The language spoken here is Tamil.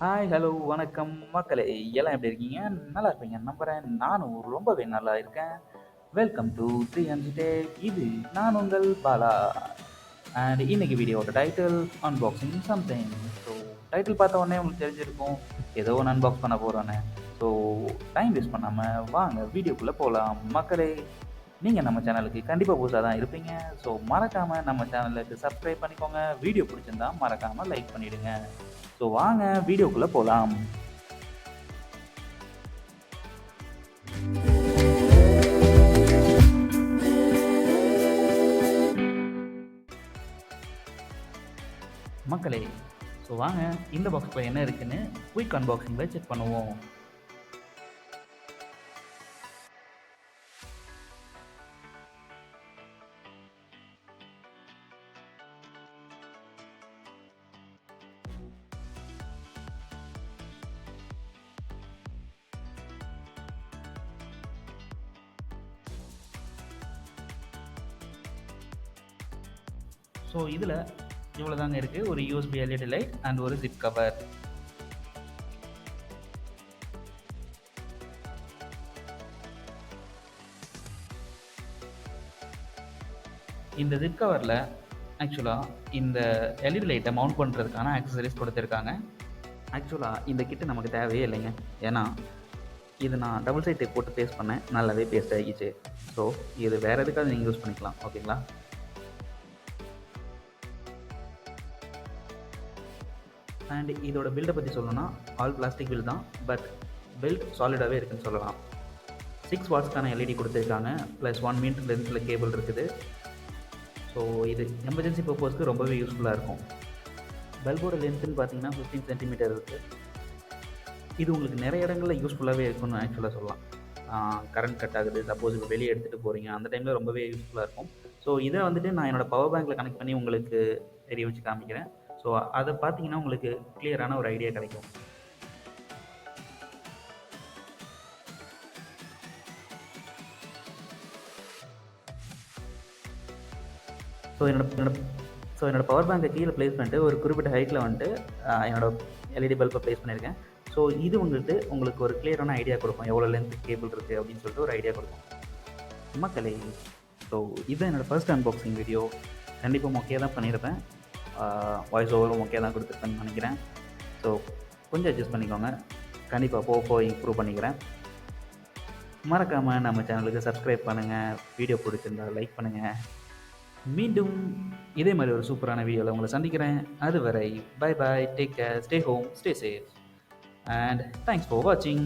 ஹாய், ஹலோ, வணக்கம் மக்களே! எல்லாம் எப்படி இருக்கீங்க? நல்லா இருப்பீங்கன்னு நம்புறேன். நானும் ரொம்பவே நல்லா இருக்கேன். Welcome to 300 take. இது நான் உங்கள் பாலா. அண்ட் இன்னைக்கு வீடியோவோட title unboxing something. So title பார்த்த உடனே உங்களுக்கு தெரிஞ்சிருக்கும் ஏதோ ஒன்று அன்பாக்ஸ் பண்ண போகிறோன்னு. ஸோ டைம் வேஸ்ட் பண்ணாமல் வாங்க வீடியோக்குள்ளே போகலாம். மக்களே, நீங்கள் நம்ம சேனலுக்கு கண்டிப்பாக புதுசாக தான் இருப்பீங்க. ஸோ மறக்காமல் நம்ம சேனலுக்கு சப்ஸ்கிரைப் பண்ணிக்கோங்க. வீடியோ பிடிச்சிருந்தா மறக்காமல் லைக் பண்ணிவிடுங்க. ஸோ வாங்க வீடியோக்குள்ளே போகலாம். மக்களே, ஸோ வாங்க இந்த பாக்ஸில் என்ன இருக்குன்னு குயிக் அன்பாக்சிங்கில் செக் பண்ணுவோம். ஸோ இதில் இவ்வளோ தாங்க இருக்குது. ஒரு யூஎஸ்பி எல்இடி லைட் அண்ட் ஒரு ஜிப் கவர். இந்த ஜிப் கவரில் ஆக்சுவலாக இந்த எல்இடி லைட்டை மவுண்ட் பண்ணுறதுக்கான ஆக்சசரிஸ் கொடுத்துருக்காங்க. ஆக்சுவலாக இந்த கிட்டு நமக்கு தேவையே இல்லைங்க. ஏன்னா இது நான் டபுள் சைட் டேப் போட்டு பேஸ்ட் பண்ணேன், நல்லாவே பேஸ்ட் ஆகிடுச்சு. ஸோ இது வேறு எதுக்காவது நீங்கள் யூஸ் பண்ணிக்கலாம், ஓகேங்களா? அண்ட் இதோட பில்டை பற்றி சொல்லணும்னா ஆல் பிளாஸ்டிக் பில்ட் தான், பட் பில்ட் சாலிடாகவே இருக்குதுன்னு சொல்லலாம். 6 வாட்ஸ்க்கான எல்இடி கொடுத்துருக்காங்க, ப்ளஸ் 1 மீட்டர் லென்த்தில் கேபிள் இருக்குது. ஸோ இது எமர்ஜென்சி பர்பஸ்க்கு ரொம்பவே யூஸ்ஃபுல்லாக இருக்கும். பல்போட லென்த்துன்னு பார்த்தீங்கன்னா 15 சென்டிமீட்டர் இருக்குது. இது உங்களுக்கு நிறைய இடங்களில் யூஸ்ஃபுல்லாகவே இருக்குன்னு ஆக்சுவலாக சொல்லலாம். கரண்ட் கட் ஆகுது, சப்போஸ் இப்போ வெளியே எடுத்துகிட்டு போகிறீங்க, அந்த டைமில் ரொம்பவே யூஸ்ஃபுல்லாக இருக்கும். ஸோ இதை வந்துட்டு நான் என்னோடய பவர் பேங்க்கில் கனெக்ட் பண்ணி உங்களுக்கு எரிய வச்சு காமிக்கிறேன். ஸோ அதை பார்த்தீங்கன்னா உங்களுக்கு கிளியரான ஒரு ஐடியா கிடைக்கும். என்னோட பவர் பேங்கை கீழே ப்ளேஸ் பண்ணிட்டு ஒரு குறிப்பிட்ட ஹைட்டில் வந்துட்டு என்னோடய எல்இடி பல்பை ப்ளேஸ் பண்ணியிருக்கேன். ஸோ இது உங்களுக்கு ஒரு கிளியரான ஐடியா கொடுக்கும், எவ்வளோ லென்த் கேபிள் இருக்குது அப்படின்னு சொல்லிட்டு ஒரு ஐடியா கொடுக்கும். மக்களே, ஸோ இதுதான் என்னோடய ஃபர்ஸ்ட் அன்பாக்சிங் வீடியோ. கண்டிப்பாக மொக்கையாக தான் பண்ணியிருப்பேன். வாய்ஸ் ஓவரும் மொக்கையாக தான் கொடுத்துருப்பேன்னு நினைக்கிறேன். ஸோ கொஞ்சம் அட்ஜஸ்ட் பண்ணிக்கோங்க. கண்டிப்பாக போக இம்ப்ரூவ் பண்ணிக்கிறேன். மறக்காமல் நம்ம சேனலுக்கு சப்ஸ்கிரைப் பண்ணுங்கள். வீடியோ பிடிச்சிருந்தால் லைக் பண்ணுங்கள். மீண்டும் இதே மாதிரி ஒரு சூப்பரான வீடியோவில் உங்களை சந்திக்கிறேன். அதுவரை bye bye, take care, stay home, stay safe, and thanks for வாட்சிங்.